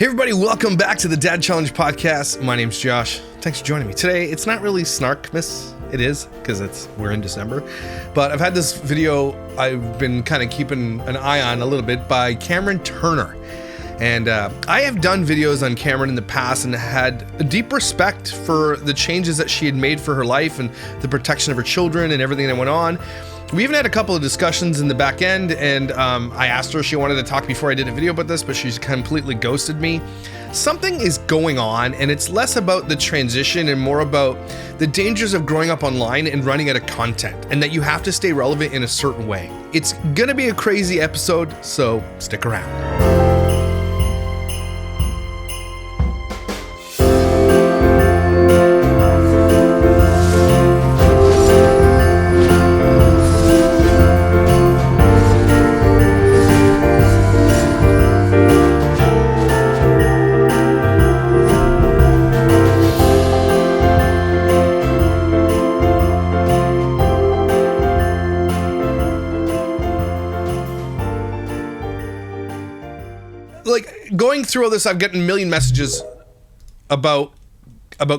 Hey everybody, welcome back to the Dad Challenge podcast. My name's Josh. Thanks for joining me. Today, it's not really Snarkmas. It is, because we're in December. But I've had this video I've been kind of keeping an eye on a little bit by Cameron Turner. And I have done videos on Cameron in the past and had a deep respect for the changes that she had made for her life and the protection of her children and everything that went on. We even had a couple of discussions in the back end, and I asked her if she wanted to talk before I did a video about this, but she's completely ghosted me. Something is going on, and it's less about the transition and more about the dangers of growing up online and running out of content, and that you have to stay relevant in a certain way. It's gonna be a crazy episode, so stick around. Going through all this, I've gotten a million messages about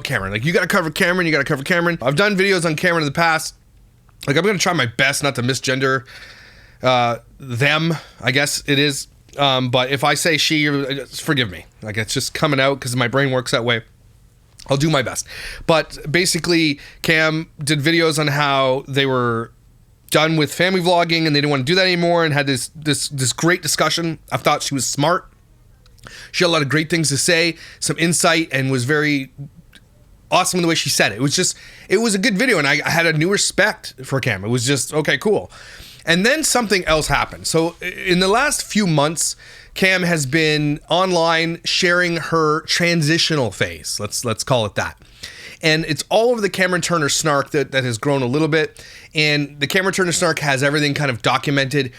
Cameron. Like, you gotta cover Cameron, you gotta cover Cameron. I've done videos on Cameron in the past. Like, I'm gonna try my best not to misgender them, I guess it is. But if I say she, forgive me. Like, it's just coming out because my brain works that way. I'll do my best. But basically, Cam did videos on how they were done with family vlogging and they didn't want to do that anymore, and had this great discussion. I thought she was smart. She had a lot of great things to say, some insight, and was very awesome in the way she said it. It was a good video, and I had a new respect for Cam. It was just, okay, cool. And then something else happened. So in the last few months, Cam has been online sharing her transitional phase. Let's call it that. And it's all over the Cameron Turner snark that has grown a little bit. And the Cameron Turner snark has everything kind of documented.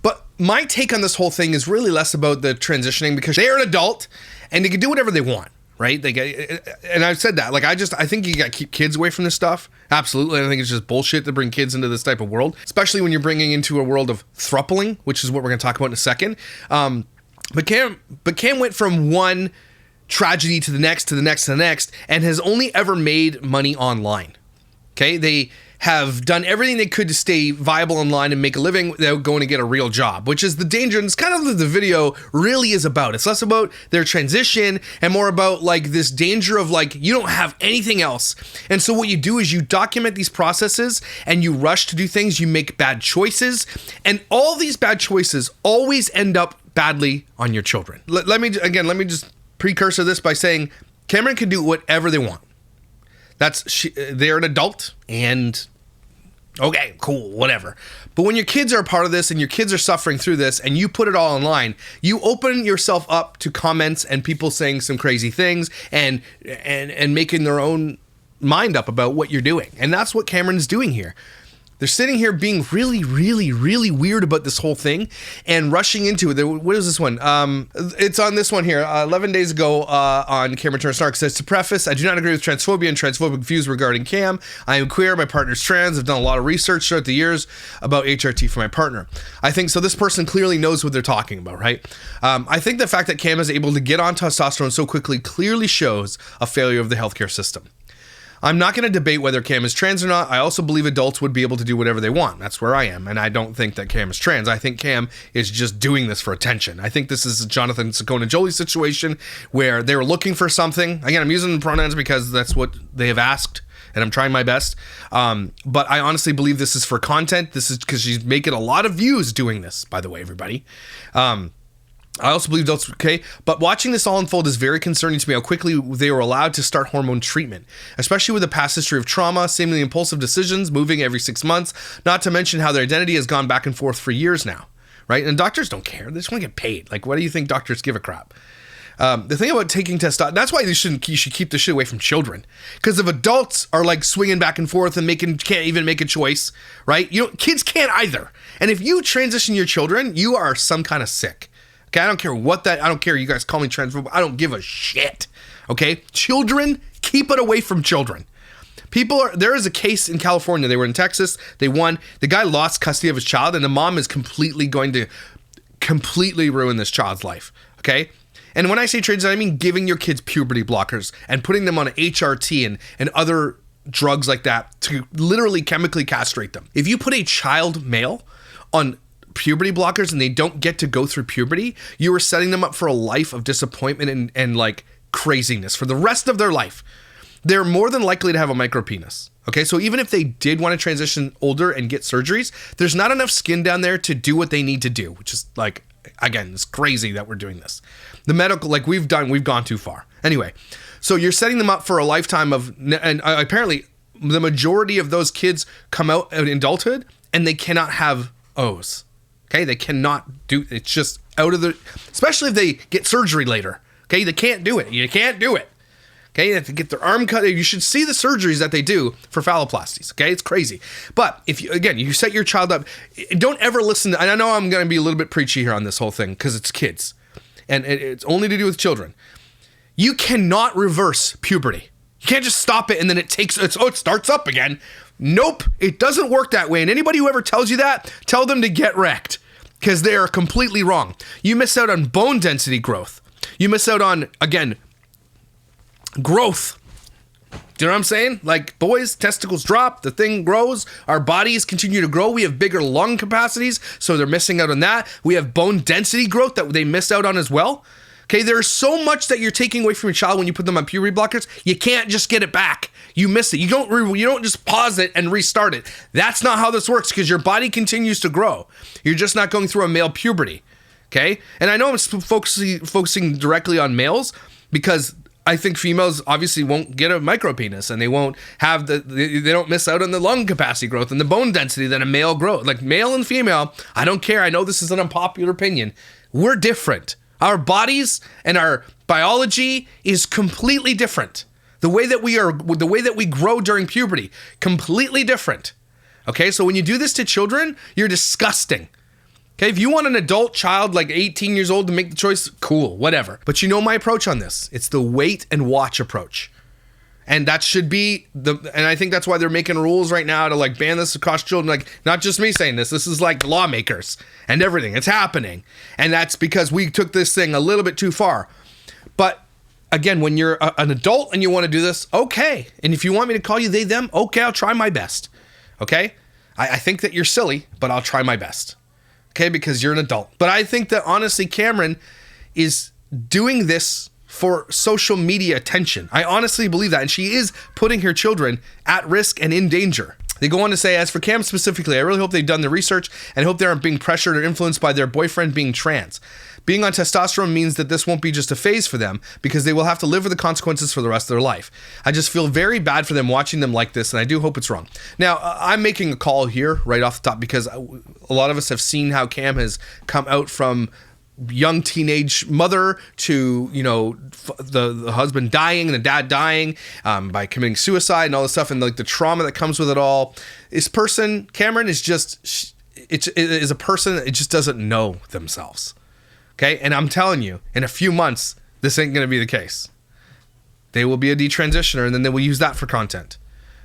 But my take on this whole thing is really less about the transitioning, because they're an adult and they can do whatever they want, right? And I've said that. Like, I think you got to keep kids away from this stuff. Absolutely. I think it's just bullshit to bring kids into this type of world, especially when you're bringing into a world of throupling, which is what we're going to talk about in a second. But Cam went from one tragedy to the next, to the next, to the next, and has only ever made money online. Okay? They have done everything they could to stay viable online and make a living without going to get a real job, which is the danger. And it's kind of what the video really is about. It's less about their transition and more about like this danger of like, you don't have anything else. And so what you do is you document these processes and you rush to do things. You make bad choices, and all these bad choices always end up badly on your children. Let me just precursor this by saying Cameron can do whatever they want. They're an adult, and okay, cool, whatever. But when your kids are a part of this and your kids are suffering through this and you put it all online, you open yourself up to comments and people saying some crazy things and making their own mind up about what you're doing. And that's what Cameron's doing here. They're sitting here being really, really, really weird about this whole thing and rushing into it. What is this one? It's on this one here. 11 days ago on Cameron Turner Snark says, to preface, I do not agree with transphobia and transphobic views regarding Cam. I am queer. My partner's trans. I've done a lot of research throughout the years about HRT for my partner. I think so. This person clearly knows what they're talking about, right? I think the fact that Cam is able to get on testosterone so quickly clearly shows a failure of the healthcare system. I'm not going to debate whether Cam is trans or not. I also believe adults would be able to do whatever they want. That's where I am. And I don't think that Cam is trans. I think Cam is just doing this for attention. I think this is a Jonathan Sakona Jolie situation where they were looking for something. Again, I'm using the pronouns because that's what they have asked, and I'm trying my best. But I honestly believe this is for content. This is because she's making a lot of views doing this, by the way, everybody. I also believe adults, okay, but watching this all unfold is very concerning to me, how quickly they were allowed to start hormone treatment, especially with a past history of trauma, seemingly impulsive decisions, moving every 6 months, not to mention how their identity has gone back and forth for years now, right? And doctors don't care. They just want to get paid. Like, what do you think doctors give a crap? The thing about taking testosterone, that's why you should keep this shit away from children. Because if adults are like swinging back and forth and can't even make a choice, right? Kids can't either. And if you transition your children, you are some kind of sick. Okay, I don't care I don't care. You guys call me transphobic. I don't give a shit. Okay, children, keep it away from children. There is a case in California. They were in Texas. They won. The guy lost custody of his child, and the mom is completely going to ruin this child's life. Okay, And when I say transition, I mean giving your kids puberty blockers and putting them on HRT and other drugs like that to literally chemically castrate them. If you put a child male on puberty blockers and they don't get to go through puberty, you are setting them up for a life of disappointment and like craziness for the rest of their life. They're more than likely to have a micro penis. Okay, so even if they did want to transition older and get surgeries, there's not enough skin down there to do what they need to do, which is like, again, it's crazy that we're doing this. The medical, like we've gone too far. Anyway, so you're setting them up for a lifetime of, and apparently the majority of those kids come out in adulthood and they cannot have O's. Okay, they cannot do, it's just out of the, especially if they get surgery later. Okay, they can't do it. You can't do it. Okay, they have to get their arm cut. You should see the surgeries that they do for phalloplasties. Okay, it's crazy. But if you, again, you set your child up, don't ever listen to, and I know I'm going to be a little bit preachy here on this whole thing because it's kids and it's only to do with children. You cannot reverse puberty. You can't just stop it and then it starts up again. Nope, it doesn't work that way. And anybody who ever tells you that, tell them to get wrecked because they are completely wrong. You miss out on bone density growth. You miss out on, again, growth. Do you know what I'm saying? Like, boys, testicles drop, the thing grows, our bodies continue to grow, we have bigger lung capacities, so they're missing out on that. We have bone density growth that they miss out on as well. Okay, there's so much that you're taking away from your child when you put them on puberty blockers. You can't just get it back. You miss it. You don't just pause it and restart it. That's not how this works because your body continues to grow. You're just not going through a male puberty. Okay? And I know I'm focusing directly on males because I think females obviously won't get a micro penis and they won't have they don't miss out on the lung capacity growth and the bone density that a male grows. Like male and female, I don't care. I know this is an unpopular opinion. We're different. Our bodies and our biology is completely different. The way that we grow during puberty, completely different. Okay, so when you do this to children, you're disgusting. Okay, if you want an adult child like 18 years old to make the choice, cool, whatever. But you know my approach on this. It's the wait and watch approach. And that should be and I think that's why they're making rules right now to like ban this across children. Like, not just me saying this is like lawmakers and everything. It's happening. And that's because we took this thing a little bit too far. But again, when you're an adult and you want to do this, okay. And if you want me to call you they, them, okay, I'll try my best. Okay? I think that you're silly, but I'll try my best. Okay, because you're an adult. But I think that honestly, Cameron is doing this for social media attention. I honestly believe that. And she is putting her children at risk and in danger. They go on to say, as for Cam specifically, I really hope they've done the research and hope they aren't being pressured or influenced by their boyfriend being trans. Being on testosterone means that this won't be just a phase for them because they will have to live with the consequences for the rest of their life. I just feel very bad for them watching them like this, and I do hope it's wrong. Now, I'm making a call here right off the top because a lot of us have seen how Cam has come out from young teenage mother to, you know, the husband dying and the dad dying by committing suicide and all this stuff, and like the trauma that comes with it all. This person, Cameron, is just, it is a person that just doesn't know themselves. Okay, and I'm telling you, in a few months, this ain't going to be the case. They will be a detransitioner, and then they will use that for content.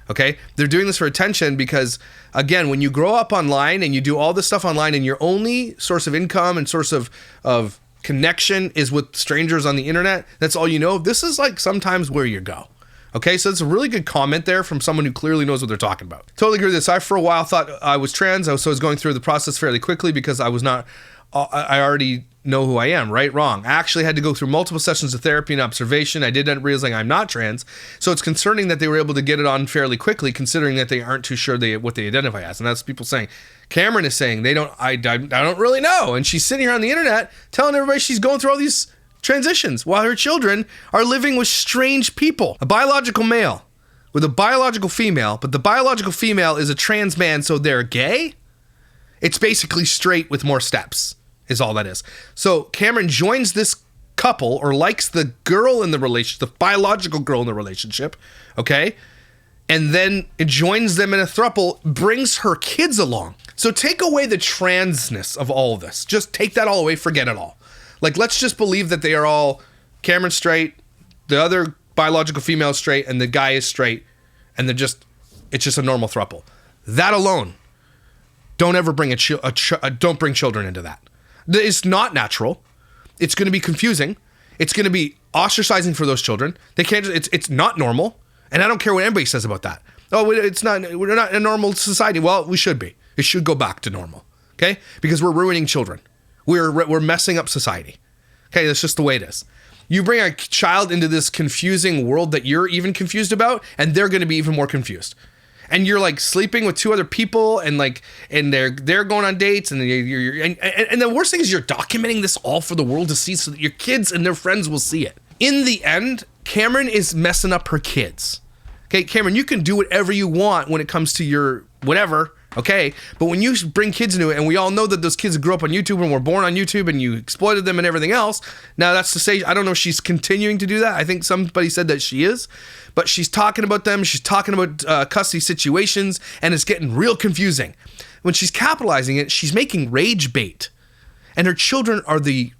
Okay, they're doing this for attention because, again, when you grow up online and you do all this stuff online and your only source of income and source of connection is with strangers on the internet, that's all you know, this is like sometimes where you go. Okay, so it's a really good comment there from someone who clearly knows what they're talking about. Totally agree with this. I, for a while, thought I was trans, so I was going through the process fairly quickly because I was not, I already know who I am, right? Wrong. I actually had to go through multiple sessions of therapy and observation. I did end up realizing I'm not trans. So it's concerning that they were able to get it on fairly quickly, considering that they aren't too sure what they identify as. And that's people saying, Cameron is saying I don't really know. And she's sitting here on the internet telling everybody she's going through all these transitions while her children are living with strange people. A biological male with a biological female, but the biological female is a trans man, so they're gay? It's basically straight with more steps. Is all that is. So Cameron joins this couple or likes the girl in the relationship, the biological girl in the relationship, okay? And then it joins them in a throuple, brings her kids along. So take away the transness of all of this. Just take that all away, forget it all. Like, let's just believe that they are all Cameron straight, the other biological female straight, and the guy is straight, and it's just a normal throuple. That alone, don't ever bring don't bring children into that. It's not natural. It's going to be confusing. It's going to be ostracizing for those children. They can't. It's not normal, and I don't care what anybody says about that. Oh, it's not. We're not a normal society. Well, we should be. It should go back to normal. Okay, because we're ruining children. We're messing up society. Okay, that's just the way it is. You bring a child into this confusing world that you're even confused about, and they're going to be even more confused. And you're like sleeping with 2 other people, and they're going on dates, and and the worst thing is you're documenting this all for the world to see, so that your kids and their friends will see it. In the end, Cameron is messing up her kids. Okay, Cameron, you can do whatever you want when it comes to your whatever. Okay, but when you bring kids into it, and we all know that those kids grew up on YouTube and were born on YouTube, and you exploited them and everything else. Now that's to say, I don't know if she's continuing to do that. I think somebody said that she is, but she's talking about them. She's talking about custody situations, and it's getting real confusing. When she's capitalizing it, she's making rage bait, and her children are the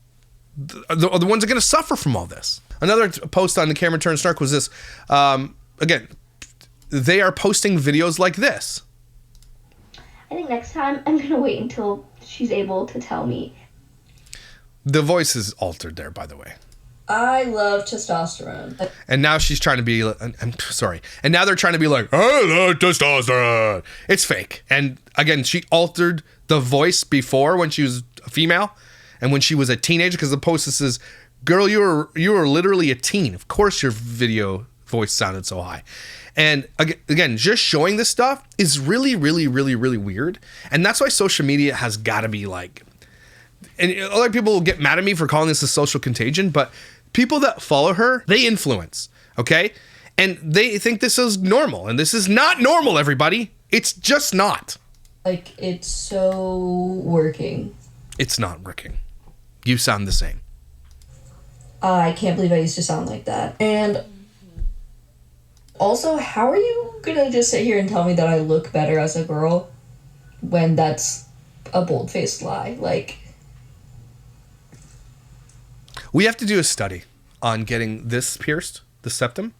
ones that are going to suffer from all this. Another post on the Cameron Turn Snark was this. Again, they are posting videos like this. I think next time I'm going to wait until she's able to tell me. The voice is altered there, by the way. I love testosterone. And now she's trying to be, I'm sorry. And now they're trying to be like, I love testosterone. It's fake. And again, she altered the voice before when she was a female and when she was a teenager, because the post says, girl, you were literally a teen. Of course your video voice sounded so high. And again, just showing this stuff is really, really, really, really weird. And that's why social media has got to be like, and other people will get mad at me for calling this a social contagion, but people that follow her, they influence, okay? And they think this is normal, and this is not normal, everybody. It's just not. Like, it's so working. It's not working. You sound the same. I can't believe I used to sound like that. And also, how are you gonna just sit here and tell me that I look better as a girl when that's a bold-faced lie? Like, we have to do a study on getting this pierced, the septum.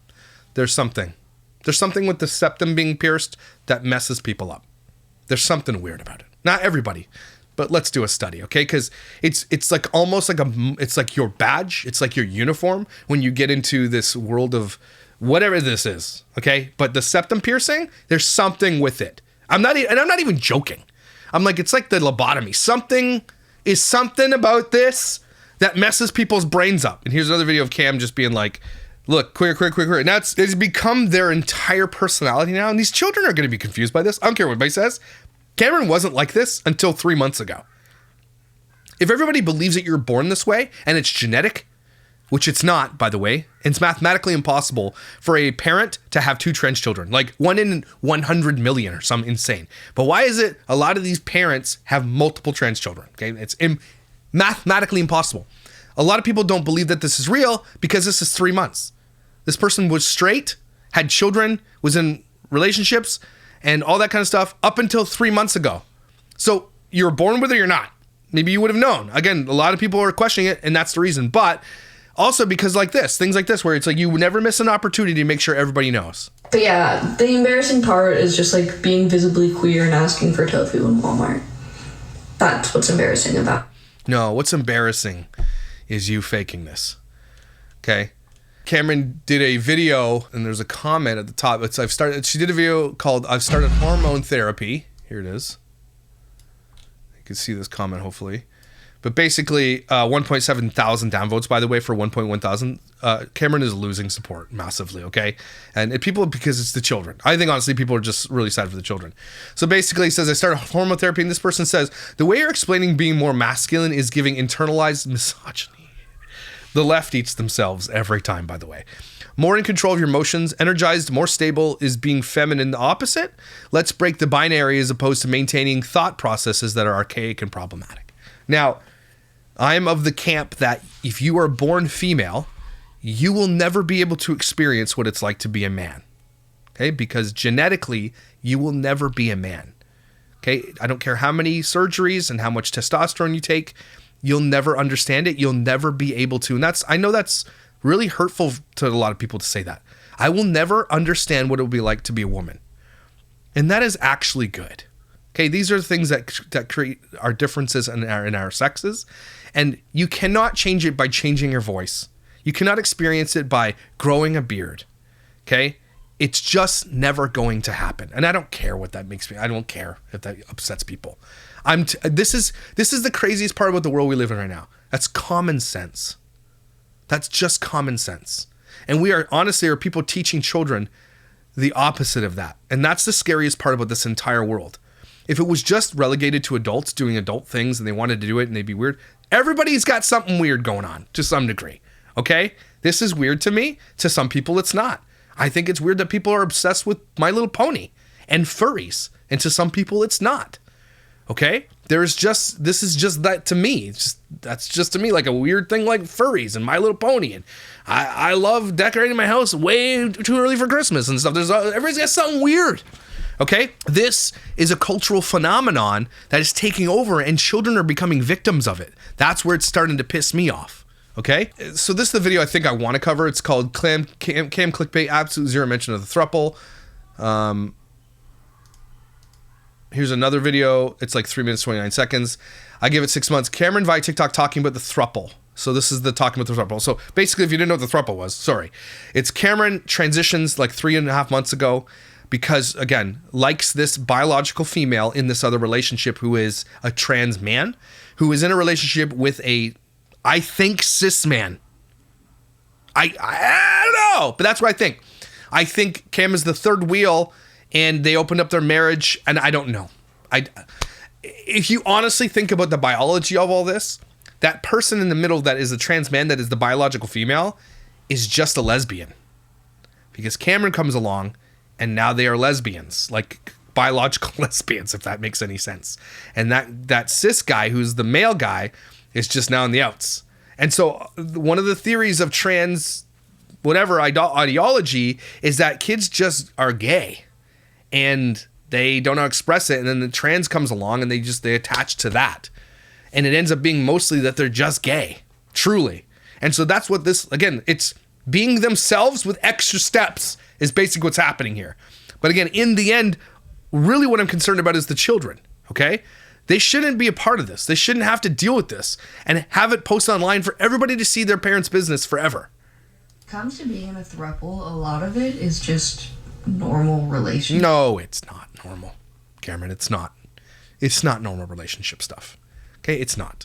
There's something with the septum being pierced that messes people up. There's something weird about it. Not everybody, but let's do a study, okay? Because it's like almost like it's like your badge. It's like your uniform when you get into this world of whatever this is, okay? But the septum piercing, there's something with it. I'm not even joking. I'm like, it's like the lobotomy. Something about this that messes people's brains up. And here's another video of Cam just being like, look, quick. Now it's become their entire personality now. And these children are going to be confused by this. I don't care what anybody says. Cameron wasn't like this until 3 months ago. If everybody believes that you're born this way and it's genetic, which it's not, by the way, and it's mathematically impossible for a parent to have 2 trans children, like 1 in 100 million or something insane. But why is it a lot of these parents have multiple trans children? Okay, it's mathematically impossible. A lot of people don't believe that this is real because this is 3 months. This person was straight, had children, was in relationships, and all that kind of stuff up until 3 months ago. So you're born with it or you're not. Maybe you would have known. Again, a lot of people are questioning it, and that's the reason. But also because things like this, where it's like you never miss an opportunity to make sure everybody knows. but yeah, the embarrassing part is just like being visibly queer and asking for tofu in Walmart. That's what's embarrassing about. No, what's embarrassing is you faking this. Okay? Cameron did a video, and there's a comment at the top. She did a video called I've started hormone therapy. Here it is. You can see this comment, hopefully. But basically, 1.7 thousand downvotes, by the way, for 1.1 thousand. Cameron is losing support massively, okay? And people, because it's the children. I think, honestly, people are just really sad for the children. So basically, he says, I started hormone therapy, and this person says, the way you're explaining being more masculine is giving internalized misogyny. The left eats themselves every time, by the way. More in control of your emotions, energized, more stable is being feminine. The opposite? Let's break the binary as opposed to maintaining thought processes that are archaic and problematic. Now, I'm of the camp that if you are born female, you will never be able to experience what it's like to be a man. Okay? Because genetically, you will never be a man. Okay? I don't care how many surgeries and how much testosterone you take, you'll never understand it. You'll never be able to. And I know that's really hurtful to a lot of people to say that. I will never understand what it will be like to be a woman. And that is actually good. Okay, these are things that create our differences in our sexes. And you cannot change it by changing your voice. You cannot experience it by growing a beard. Okay? It's just never going to happen. And I don't care what that makes me. I don't care if that upsets people. This is the craziest part about the world we live in right now. That's common sense. That's just common sense. And we are people teaching children the opposite of that. And that's the scariest part about this entire world. If it was just relegated to adults doing adult things and they wanted to do it and they'd be weird, everybody's got something weird going on to some degree. Okay? This is weird to me. To some people, it's not. I think it's weird that people are obsessed with My Little Pony and furries. And to some people, it's not. Okay? This is just that to me. That's just to me like a weird thing like furries and My Little Pony. And I love decorating my house way too early for Christmas and stuff. Everybody's got something weird. Okay? This is a cultural phenomenon that is taking over and children are becoming victims of it. That's where it's starting to piss me off. Okay? So this is the video I think I want to cover. It's called Cam Clickbait, Absolute Zero Mention of the Throuple. Here's another video. It's like 3 minutes, 29 seconds. I give it 6 months. Cameron via TikTok talking about the throuple. So this is the talking about the throuple. So basically, if you didn't know what the throuple was, sorry. It's Cameron transitions like 3.5 months ago because, again, likes this biological female in this other relationship who is a trans man, who is in a relationship with a, I think, cis man. I don't know, but that's what I think. I think Cam is the third wheel and they opened up their marriage, and I don't know. If you honestly think about the biology of all this, that person in the middle that is a trans man, that is the biological female, is just a lesbian. Because Cameron comes along, and now they are lesbians, like biological lesbians, if that makes any sense. And that cis guy, who's the male guy, is just now in the outs. And so one of the theories of trans whatever ideology is that kids just are gay. And they don't know how to express it, and then the trans comes along and they attach to that, and it ends up being mostly that they're just gay, truly. And so that's what this, again, it's being themselves with extra steps is basically what's happening here. But again, in the end, really what I'm concerned about is the children. Okay, they shouldn't be a part of this. They shouldn't have to deal with this and have it posted online for everybody to see their parents' business forever. Comes to being in a throuple, a lot of it is just normal relationship. No, it's not normal, Cameron. It's not. It's not normal relationship stuff. Okay, it's not.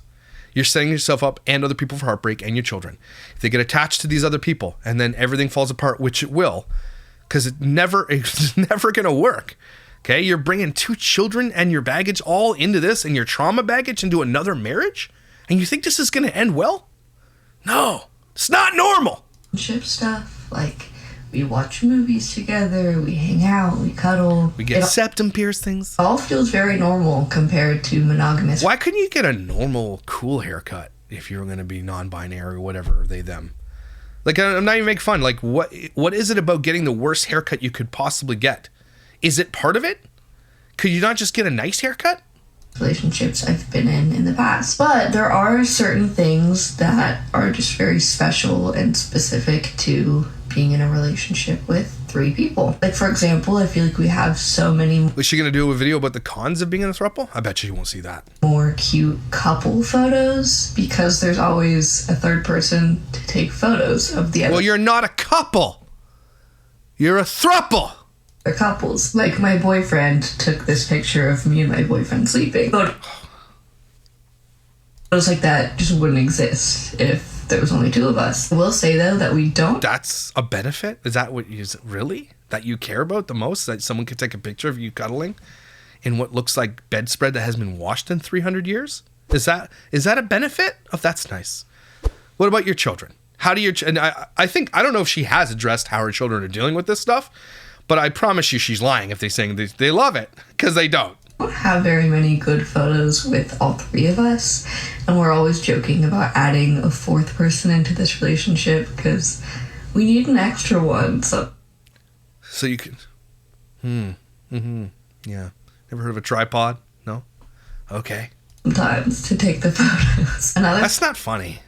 You're setting yourself up and other people for heartbreak and your children. If they get attached to these other people and then everything falls apart, which it will, because it's never going to work. Okay, you're bringing 2 children and your baggage all into this and your trauma baggage into another marriage, and you think this is going to end well? No, it's not normal. Ship stuff, like we watch movies together, we hang out, we cuddle. We get septum piercings. All feels very normal compared to monogamous. Why couldn't you get a normal, cool haircut if you were going to be non-binary or whatever, they, them? Like, I'm not even making fun. Like, what is it about getting the worst haircut you could possibly get? Is it part of it? Could you not just get a nice haircut? Relationships I've been in the past. But there are certain things that are just very special and specific to being in a relationship with 3 people. Like, for example, I feel like we have so many... Was she going to do a video about the cons of being in a throuple? I bet you won't see that. More cute couple photos because there's always a third person to take photos of the other. Well, you're not a couple. You're a throuple. They're couples. Like, my boyfriend took this picture of me and my boyfriend sleeping. Photos like that just wouldn't exist if there was only 2 of us. I will say, though, that we don't... That's a benefit? Is that what you... Really? That you care about the most? That someone could take a picture of you cuddling in what looks like bedspread that has been washed in 300 years? Is that a benefit? Oh, that's nice. What about your children? How do your... And I think... I don't know if she has addressed how her children are dealing with this stuff, but I promise you she's lying if they're saying they love it, because they don't. Don't have very many good photos with all 3 of us, and we're always joking about adding a 4th person into this relationship because we need an extra one. So you can yeah, ever heard of a tripod? No? Okay. Sometimes to take the photos. That's not funny.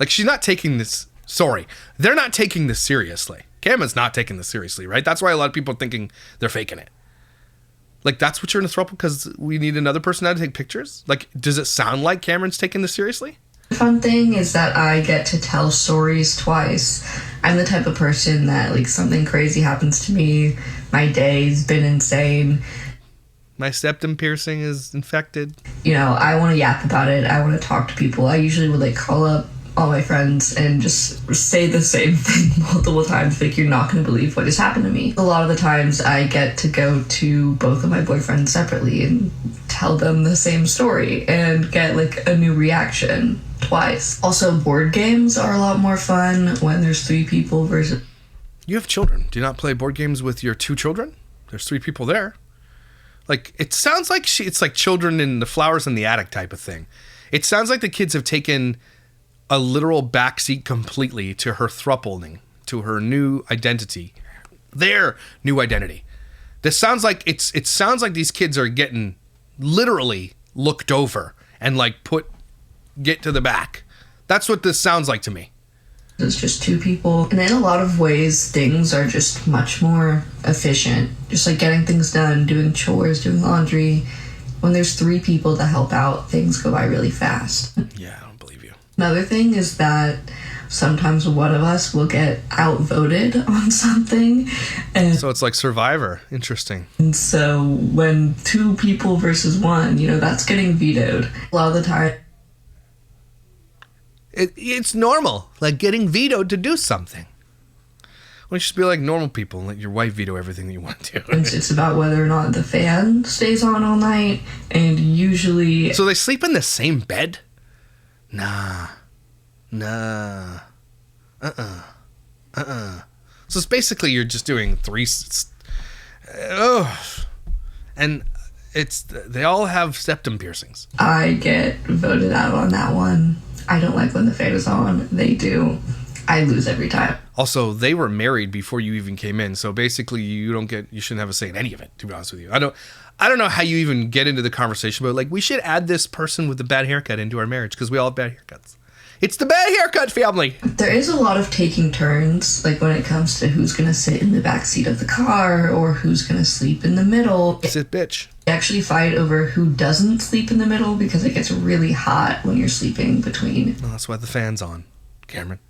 Like, she's not taking this... Sorry, they're not taking this seriously. Cameron's not taking this seriously, right? That's why a lot of people are thinking they're faking it. Like, that's what you're in a throuple because we need another person now to take pictures? Like, does it sound like Cameron's taking this seriously? Fun thing is that I get to tell stories twice. I'm the type of person that, like, something crazy happens to me, my day's been insane. My septum piercing is infected. You know, I want to yap about it. I want to talk to people. I usually would, like, call up all my friends and just say the same thing multiple times. Like, you're not going to believe what just happened to me. A lot of the times I get to go to both of my boyfriends separately and tell them the same story and get, like, a new reaction twice. Also, board games are a lot more fun when there's 3 people versus... You have children. Do you not play board games with your 2 children? There's 3 people there. Like, it sounds like it's like children in the flowers in the attic type of thing. It sounds like the kids have taken a literal backseat completely to her throupling, to her new identity, their new identity. This sounds like it sounds like these kids are getting literally looked over and like get to the back. That's what this sounds like to me. It's just 2 people. And in a lot of ways, things are just much more efficient. Just like getting things done, doing chores, doing laundry. When there's 3 people to help out, things go by really fast. Yeah, I don't believe you. Another thing is that sometimes one of us will get outvoted on something. And So it's like Survivor. Interesting. so when 2 people versus 1, you know, that's getting vetoed. A lot of the time, It's normal, like getting vetoed to do something. Why don't you just be like normal people and let your wife veto everything that you want to do? it's about whether or not the fan stays on all night, and usually... So they sleep in the same bed? Nah. So it's basically you're just doing 3... And they all have septum piercings. I get voted out on that one. I don't like when the fan is on. They do. I lose every time. Also, they were married before you even came in, so basically you shouldn't have a say in any of it, to be honest with you. I don't know how you even get into the conversation, but like we should add this person with the bad haircut into our marriage because we all have bad haircuts. It's the bad haircut family. There is a lot of taking turns, like when it comes to who's going to sit in the back seat of the car or who's going to sleep in the middle. Sit, bitch. They actually fight over who doesn't sleep in the middle because it gets really hot when you're sleeping between Well, that's why the fan's on, Cameron.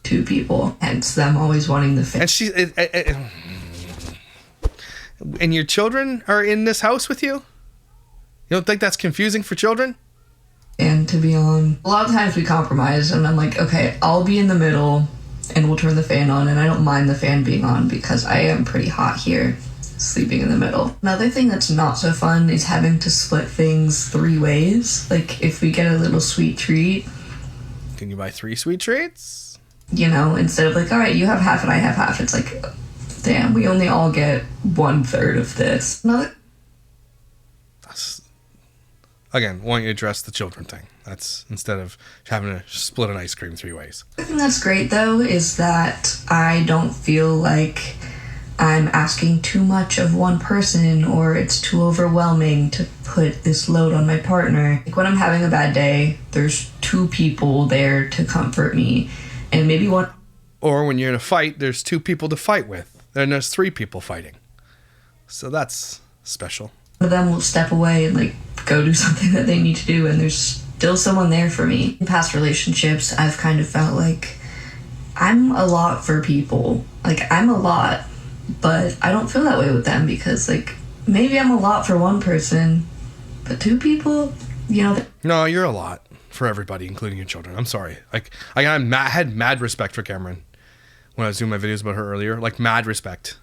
2 people. Hence them always wanting the fan. And and your children are in this house with you? You don't think that's confusing for children? And to be on. A lot of times we compromise and I'm like, okay, I'll be in the middle and we'll turn the fan on, and I don't mind the fan being on because I am pretty hot here sleeping in the middle. Another thing that's not so fun is having to split things 3 ways. Like if we get a little sweet treat. Can you buy 3 sweet treats? You know, instead of like, all right, you have half and I have half. It's like, damn, we only all get 1/3 of this. Again, why don't you address the children thing? That's instead of having to split an ice cream 3 ways. The thing that's great though is that I don't feel like I'm asking too much of one person or it's too overwhelming to put this load on my partner. Like when I'm having a bad day, there's 2 people there to comfort me, and maybe one. Or when you're in a fight, there's 2 people to fight with. Then there's 3 people fighting. So that's special. One of them will step away and like go do something that they need to do, and there's still someone there for me. In past relationships, I've kind of felt like I'm a lot for people. Like I'm a lot, but I don't feel that way with them because like maybe I'm a lot for one person, but 2 people, you know. No, you're a lot for everybody, including your children. I'm sorry. Like I had mad respect for Cameron when I was doing my videos about her earlier. Like mad respect.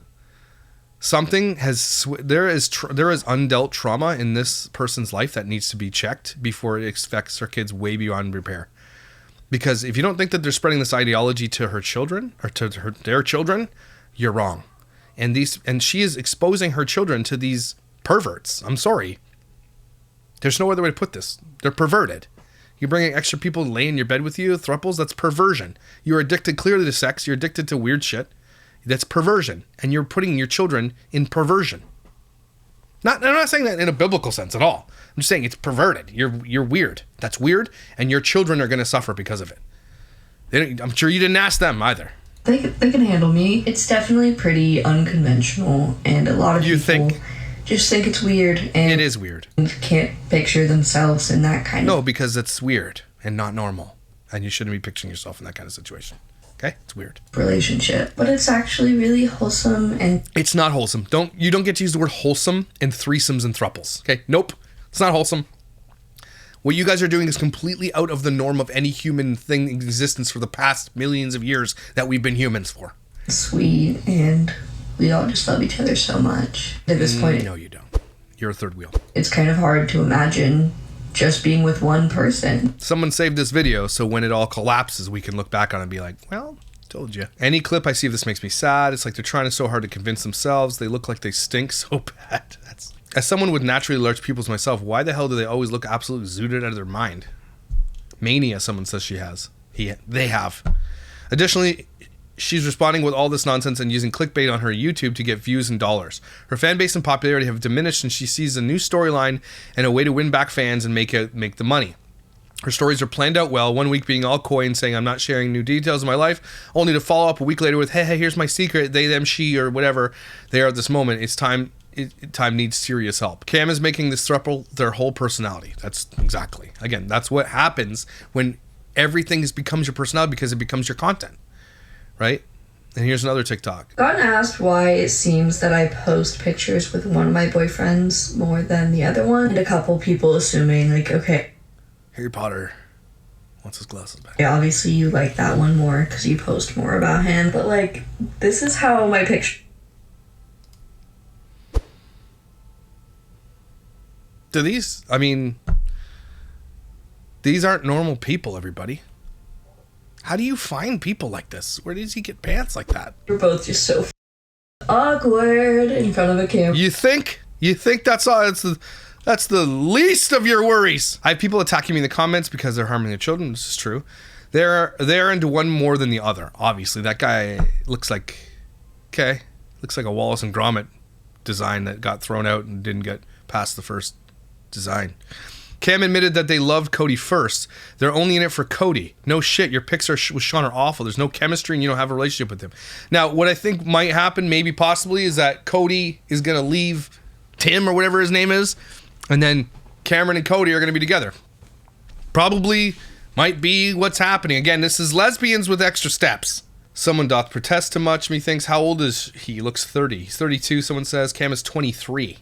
There is undealt trauma in this person's life that needs to be checked before it affects her kids way beyond repair. Because if you don't think that they're spreading this ideology to her children or to their children, you're wrong. And she is exposing her children to these perverts. I'm sorry. There's no other way to put this. They're perverted. You're bringing extra people to lay in your bed with you, throuples, that's perversion. You're addicted clearly to sex. You're addicted to weird shit. That's perversion. And you're putting your children in perversion. I'm not saying that in a biblical sense at all. I'm just saying it's perverted. You're weird. That's weird, and your children are going to suffer because of it. I'm sure you didn't ask them either. They can handle me. It's definitely pretty unconventional, and a lot of people just think it's weird. And it is weird. Can't picture themselves in that kind of... No, because it's weird and not normal. And you shouldn't be picturing yourself in that kind of situation. Okay? It's weird. Relationship. But it's actually really wholesome and... It's not wholesome. You don't get to use the word wholesome in threesomes and thruples. Okay? Nope. It's not wholesome. What you guys are doing is completely out of the norm of any human thing in existence for the past millions of years that we've been humans for. Sweet, and we all just love each other so much. At this point... No, you don't. You're a third wheel. It's kind of hard to imagine just being with one person. Someone saved this video, so when it all collapses, we can look back on it and be like, well, told you. Any clip I see of this makes me sad. It's like they're trying so hard to convince themselves. They look like they stink so bad. As someone with naturally large pupils myself, why the hell do they always look absolutely zooted out of their mind? Mania, someone says she has. They have. Additionally, she's responding with all this nonsense and using clickbait on her YouTube to get views and dollars. Her fan base and popularity have diminished, and she sees a new storyline and a way to win back fans and make the money. Her stories are planned out well, one week being all coy and saying, I'm not sharing new details of my life, only to follow up a week later with, hey, here's my secret, they, them, she, or whatever they are at this moment. It's time. Time needs serious help. Cam is making this throuple their whole personality. That's exactly. Again, that's what happens when everything becomes your personality, because it becomes your content. Right? And here's another TikTok. Gotten asked why it seems that I post pictures with one of my boyfriends more than the other one. And a couple people assuming, like, okay, Harry Potter wants his glasses back. yeah, obviously you like that one more because you post more about him. But, like, this is how my picture... These aren't normal people, everybody. How do you find people like this? Where does he get pants like that? We're both just so awkward in front of a camera. You think that's all? That's the least of your worries. I have people attacking me in the comments because they're harming their children. This is true. They're into one more than the other. Obviously, that guy looks like a Wallace and Gromit design that got thrown out and didn't get past the first design. Cam admitted that they loved Cody first. They're only in it for Cody. No shit, your pics with Sean are awful. There's no chemistry and you don't have a relationship with him. Now, what I think might happen, maybe possibly, is that Cody is going to leave Tim or whatever his name is, and then Cameron and Cody are going to be together. Probably might be what's happening. Again, this is lesbians with extra steps. Someone doth protest too much. Methinks, how old is he? He looks 30. He's 32, someone says. Cam is 23.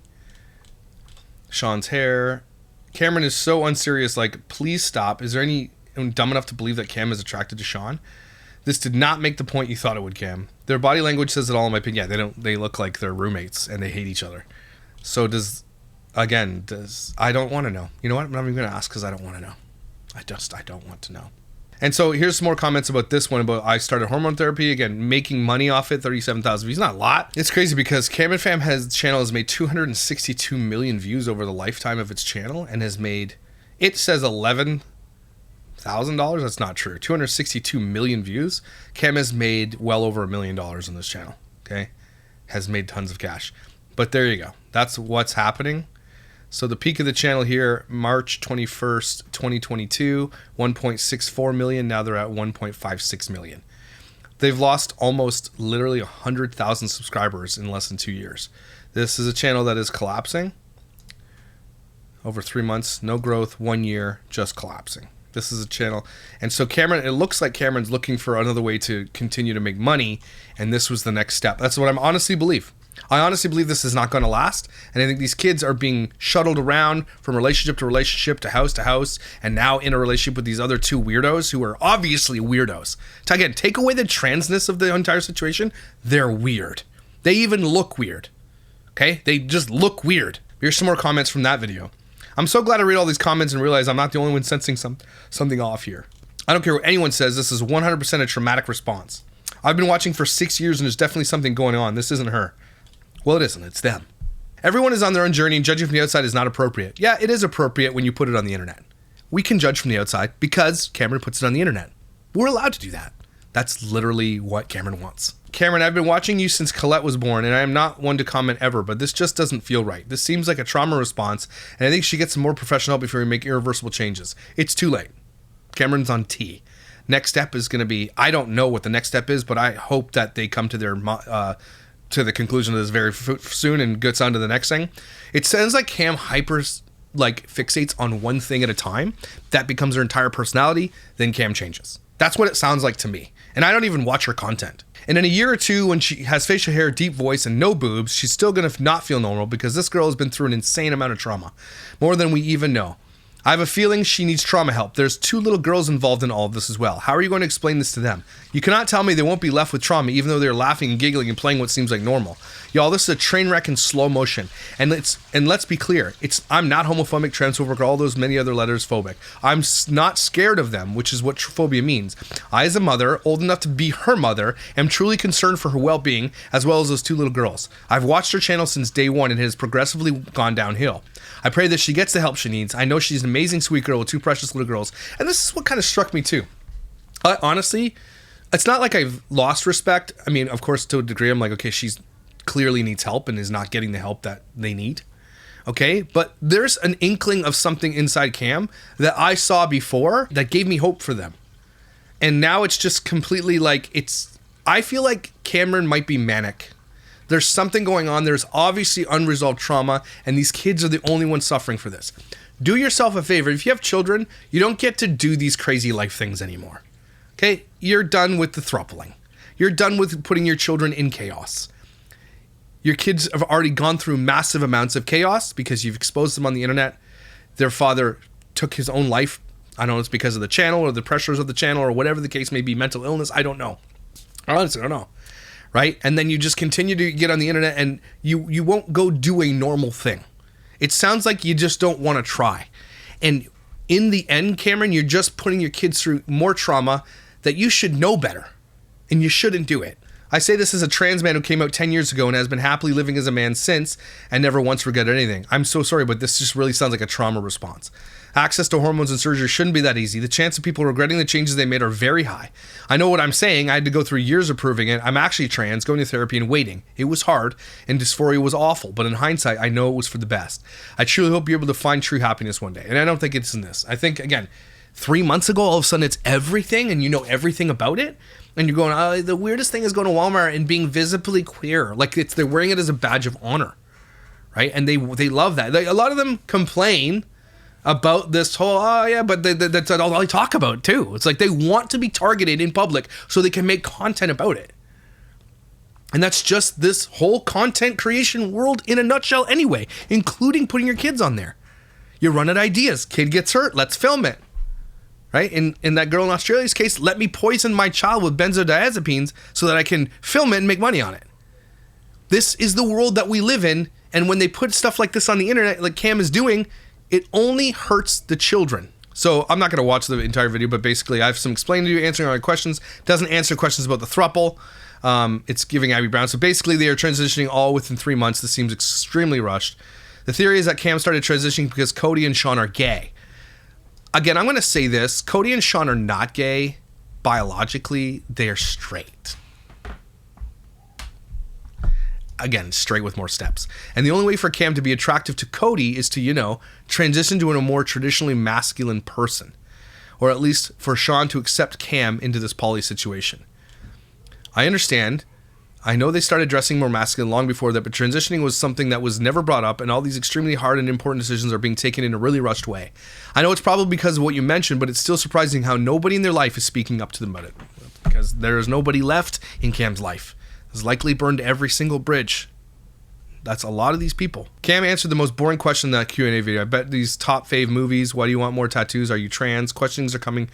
Sean's hair. Cameron is so unserious, like, please stop. Is there anyone dumb enough to believe that Cam is attracted to Sean? This did not make the point you thought it would, Cam. Their body language says it all, in my opinion. Yeah, they look like they're roommates and they hate each other. So I don't want to know. You know what? I'm not even going to ask because I don't want to know. I don't want to know. And so here's some more comments about this one, about I started hormone therapy, again, making money off it, 37,000 views, not a lot. It's crazy because Camandfam channel has made 262 million views over the lifetime of its channel and has made, it says $11,000. That's not true. 262 million views. Cam has made well over $1 million on this channel, okay? Has made tons of cash. But there you go. That's what's happening. So the peak of the channel here, March 21st, 2022, 1.64 million. Now they're at 1.56 million. They've lost almost literally 100,000 subscribers in less than 2 years. This is a channel that is collapsing. Over 3 months, no growth, 1 year, just collapsing. This is a channel. And so Cameron, it looks like Cameron's looking for another way to continue to make money. And this was the next step. That's what I honestly believe. I honestly believe this is not going to last, and I think these kids are being shuttled around from relationship to house, and now in a relationship with these other two weirdos who are obviously weirdos. Again, take away the transness of the entire situation, they're weird. They even look weird. Okay? They just look weird. Here's some more comments from that video. I'm so glad I read all these comments and realize I'm not the only one sensing something off here. I don't care what anyone says, this is 100% a traumatic response. I've been watching for 6 years and there's definitely something going on. This isn't her. Well, it isn't. It's them. Everyone is on their own journey, and judging from the outside is not appropriate. Yeah, it is appropriate when you put it on the internet. We can judge from the outside because Cameron puts it on the internet. We're allowed to do that. That's literally what Cameron wants. Cameron, I've been watching you since Colette was born, and I am not one to comment ever, but this just doesn't feel right. This seems like a trauma response, and I think she gets some more professional help before we make irreversible changes. It's too late. Cameron's on T. Next step is going to be, I don't know what the next step is, but I hope that they come to their to the conclusion of this very soon and gets on to the next thing. It sounds like Cam hyper like fixates on one thing at a time, that becomes her entire personality, then Cam changes. That's what it sounds like to me. And I don't even watch her content. And in a year or two, when she has facial hair, deep voice, and no boobs, she's still going to not feel normal because this girl has been through an insane amount of trauma. More than we even know. I have a feeling she needs trauma help. There's 2 little girls involved in all of this as well. How are you going to explain this to them? You cannot tell me they won't be left with trauma even though they're laughing and giggling and playing what seems like normal. Y'all, this is a train wreck in slow motion. And let's be clear. I'm not homophobic, transphobic, or all those many other letters phobic. I'm not scared of them, which is what phobia means. I, as a mother, old enough to be her mother, am truly concerned for her well-being, as well as those 2 little girls. I've watched her channel since day 1 and it has progressively gone downhill. I pray that she gets the help she needs. I know she's an amazing, sweet girl with 2 precious little girls. And this is what kind of struck me too. Honestly, it's not like I've lost respect. I mean, of course, to a degree, I'm like, okay, she's clearly needs help and is not getting the help that they need. Okay, but there's an inkling of something inside Cam that I saw before that gave me hope for them. And now it's just completely like, I feel like Cameron might be manic. There's something going on. There's obviously unresolved trauma, and these kids are the only ones suffering for this. Do yourself a favor. If you have children, you don't get to do these crazy life things anymore. Okay? You're done with the throupling. You're done with putting your children in chaos. Your kids have already gone through massive amounts of chaos because you've exposed them on the internet. Their father took his own life. I don't know, it's because of the channel or the pressures of the channel or whatever the case may be, mental illness. I don't know. I honestly don't know. Right? And then you just continue to get on the internet and you won't go do a normal thing. It sounds like you just don't want to try. And in the end, Cameron, you're just putting your kids through more trauma that you should know better. And you shouldn't do it. I say this as a trans man who came out 10 years ago and has been happily living as a man since and never once regretted anything. I'm so sorry, but this just really sounds like a trauma response. Access to hormones and surgery shouldn't be that easy. The chance of people regretting the changes they made are very high. I know what I'm saying. I had to go through years of proving it. I'm actually trans, going to therapy and waiting. It was hard, and dysphoria was awful, but in hindsight, I know it was for the best. I truly hope you're able to find true happiness one day, and I don't think it's in this. I think, again, 3 months ago, all of a sudden it's everything, and you know everything about it, and you're going, the weirdest thing is going to Walmart and being visibly queer. Like, they're wearing it as a badge of honor, right? And they love that. A lot of them complain about this whole, but that's all they talk about too. It's like they want to be targeted in public so they can make content about it. And that's just this whole content creation world in a nutshell anyway, including putting your kids on there. You run at ideas. Kid gets hurt. Let's film it. Right? In that girl in Australia's case, let me poison my child with benzodiazepines so that I can film it and make money on it. This is the world that we live in. And when they put stuff like this on the internet, like Cam is doing, it only hurts the children. So I'm not going to watch the entire video, but basically I have some explaining to you, answering all my questions. Doesn't answer questions about the throuple. It's giving Abby Brown. So basically they are transitioning all within 3 months. This seems extremely rushed. The theory is that Cam started transitioning because Cody and Sean are gay. Again, I'm going to say this. Cody and Sean are not gay. Biologically, they are straight. Again, straight with more steps. And the only way for Cam to be attractive to Cody is to, transition to a more traditionally masculine person. Or at least for Sean to accept Cam into this poly situation. I understand. I know they started dressing more masculine long before that, but transitioning was something that was never brought up, and all these extremely hard and important decisions are being taken in a really rushed way. I know it's probably because of what you mentioned, but it's still surprising how nobody in their life is speaking up to them about it. Because there is nobody left in Cam's life. Has likely burned every single bridge. That's a lot of these people. Cam answered the most boring question in that Q&A video. I bet these top fave movies, why do you want more tattoos? Are you trans? Questions are coming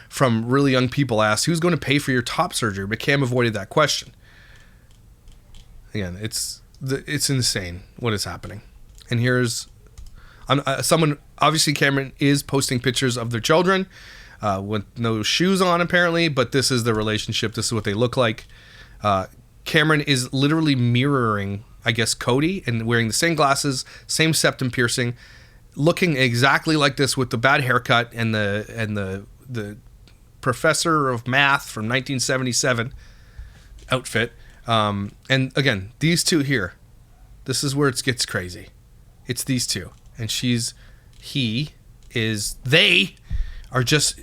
from really young people asked, who's going to pay for your top surgery? But Cam avoided that question. Again, it's insane what is happening. And here's someone, obviously Cameron is posting pictures of their children with no shoes on apparently, but this is the relationship. This is what they look like. Cameron is literally mirroring, I guess, Cody, and wearing the same glasses, same septum piercing, looking exactly like this with the bad haircut and the professor of math from 1977 outfit. And again, these two here, this is where it gets crazy. It's these two, and they are just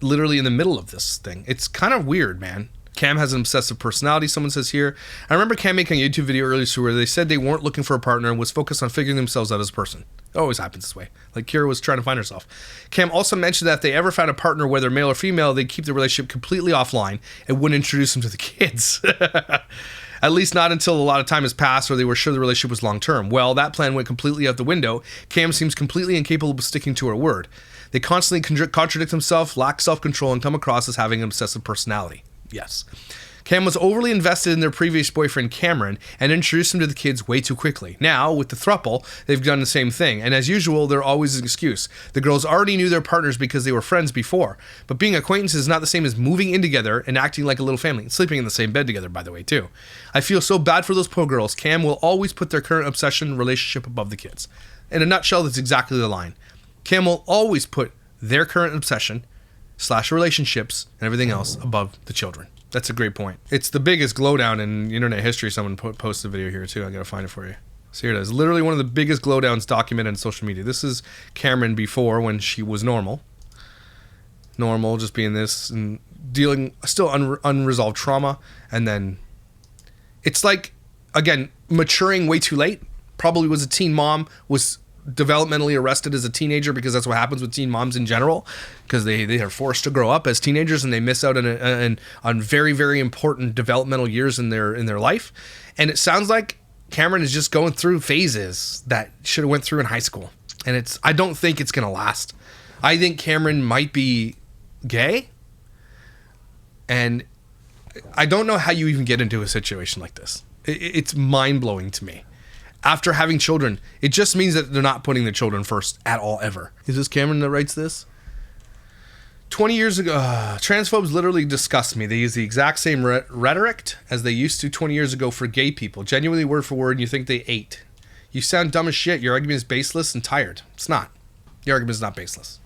literally in the middle of this thing. It's kind of weird, man. Cam has an obsessive personality, someone says here. I remember Cam making a YouTube video earlier where they said they weren't looking for a partner and was focused on figuring themselves out as a person. It always happens this way. Like Kira was trying to find herself. Cam also mentioned that if they ever found a partner, whether male or female, they'd keep the relationship completely offline and wouldn't introduce them to the kids. At least not until a lot of time has passed or they were sure the relationship was long-term. Well, that plan went completely out the window. Cam seems completely incapable of sticking to her word. They constantly contradict themselves, lack self-control, and come across as having an obsessive personality. Yes. Cam was overly invested in their previous boyfriend, Cameron, and introduced him to the kids way too quickly. Now, with the throuple, they've done the same thing, and as usual, there's always an excuse. The girls already knew their partners because they were friends before, but being acquaintances is not the same as moving in together and acting like a little family, and sleeping in the same bed together, by the way, too. I feel so bad for those poor girls. Cam will always put their current obsession relationship above the kids. In a nutshell, that's exactly the line. Cam will always put their current obsession / relationships and everything else above the children. That's a great point. It's the biggest glowdown in internet history. Someone posted a video here too. I gotta find it for you. So here it is. Literally one of the biggest glowdowns documented in social media. This is Cameron before, when she was normal. Normal, just being this and dealing still unresolved trauma. And then it's like, again, maturing way too late. Probably was a teen mom, was developmentally arrested as a teenager, because that's what happens with teen moms in general, because they are forced to grow up as teenagers and they miss out on very, very important developmental years in their life. And it sounds like Cameron is just going through phases that should have went through in high school, and I don't think it's gonna last. I think Cameron might be gay, and I don't know how you even get into a situation like this. It's mind-blowing to me. After having children, it just means that they're not putting the children first at all, ever. Is this Cameron that writes this? 20 years ago, transphobes literally disgust me. They use the exact same rhetoric as they used to 20 years ago for gay people. Genuinely word for word, and you think they ate. You sound dumb as shit. Your argument is baseless and tired. It's not. Your argument is not baseless.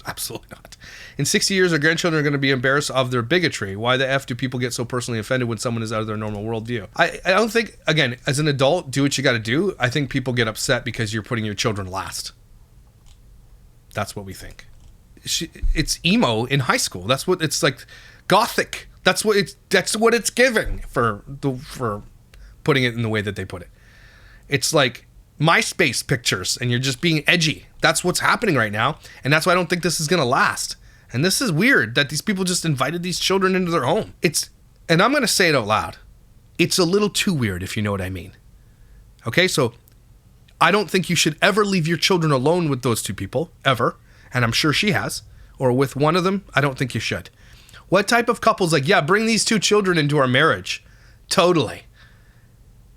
Absolutely not. In 60 years, our grandchildren are going to be embarrassed of their bigotry. Why the F do people get so personally offended when someone is out of their normal worldview? I don't think, again, as an adult, do what you got to do. I think people get upset because you're putting your children last. That's what we think. It's emo in high school. That's what it's like. Gothic. That's what it's giving for putting it in the way that they put it. It's like MySpace pictures, and you're just being edgy. That's what's happening right now, and that's why I don't think this is going to last. And this is weird that these people just invited these children into their home. And I'm going to say it out loud. It's a little too weird, if you know what I mean. Okay, so I don't think you should ever leave your children alone with those two people, ever. And I'm sure she has. Or with one of them, I don't think you should. What type of couple's like, yeah, bring these two children into our marriage? Totally.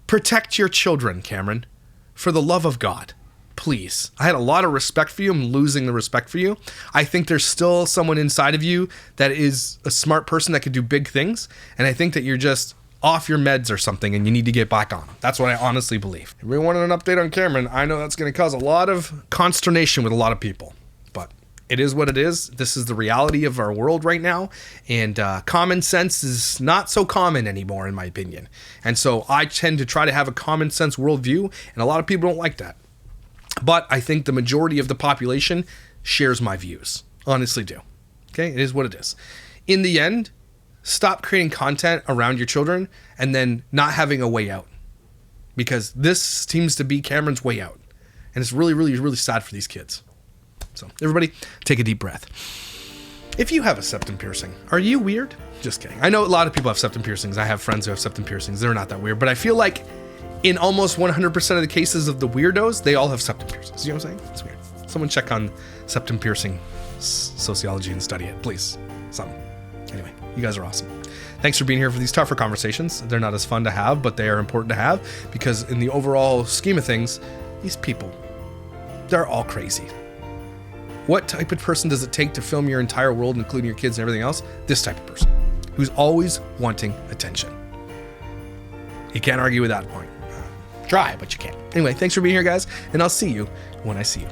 Protect your children, Cameron. For the love of God, please. I had a lot of respect for you. I'm losing the respect for you. I think there's still someone inside of you that is a smart person that could do big things. And I think that you're just off your meds or something and you need to get back on them. That's what I honestly believe. If we wanted an update on Cameron, I know that's going to cause a lot of consternation with a lot of people. But it is what it is. This is the reality of our world right now. And common sense is not so common anymore, in my opinion. And so I tend to try to have a common sense worldview, and a lot of people don't like that. But I think the majority of the population shares my views. Honestly do. Okay? It is what it is. In the end, stop creating content around your children and then not having a way out. Because this seems to be Cameron's way out. And it's really, really, really sad for these kids. So, everybody, take a deep breath. If you have a septum piercing, are you weird? Just kidding. I know a lot of people have septum piercings. I have friends who have septum piercings. They're not that weird. But I feel like in almost 100% of the cases of the weirdos, they all have septum piercings. You know what I'm saying? It's weird. Someone check on septum piercing sociology and study it, please. Something. Anyway, you guys are awesome. Thanks for being here for these tougher conversations. They're not as fun to have, but they are important to have because in the overall scheme of things, these people, they're all crazy. What type of person does it take to film your entire world, including your kids and everything else? This type of person who's always wanting attention. You can't argue with that point. Try, but you can't. Anyway, thanks for being here, guys, and I'll see you when I see you.